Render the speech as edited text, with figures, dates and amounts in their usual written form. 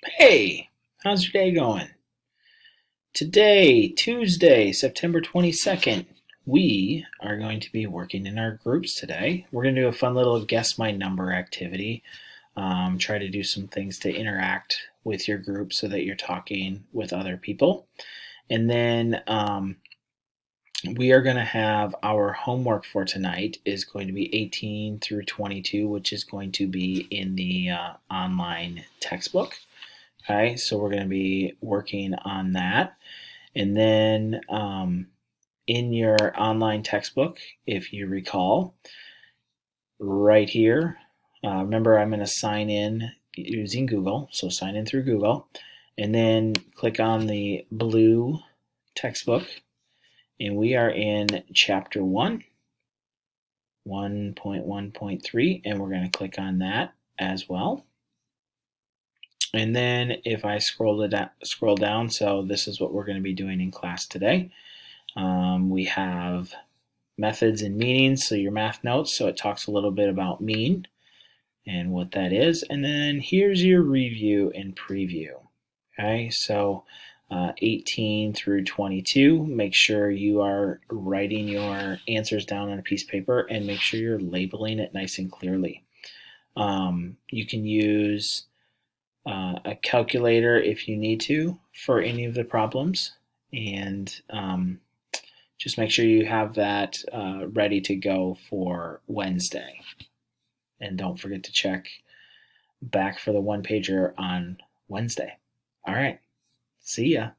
Hey, how's your day going? Today, Tuesday, September 22nd, we are going to be working in our groups today. We're going to do a fun little guess my number activity. Try to do some things to interact with your group so that you're talking with other people. And then we are going to have our homework for tonight is going to be 18 through 22, which is going to be in the online textbook. Okay, so we're going to be working on that. And then in your online textbook, if you recall, right here, remember I'm going to sign in using Google. So sign in through Google. And then click on the blue textbook. And we are in chapter 1, 1.1.3. And we're going to click on that as well. And then if I scroll down, so this is what we're going to be doing in class today. We have methods and meanings, so your math notes, so it talks a little bit about mean and what that is. And then here's your review and preview. Okay, so 18 through 22, make sure you are writing your answers down on a piece of paper and make sure you're labeling it nice and clearly. You can use a calculator if you need to for any of the problems, and just make sure you have that ready to go for Wednesday. And don't forget to check back for the one pager on Wednesday. All right, see ya.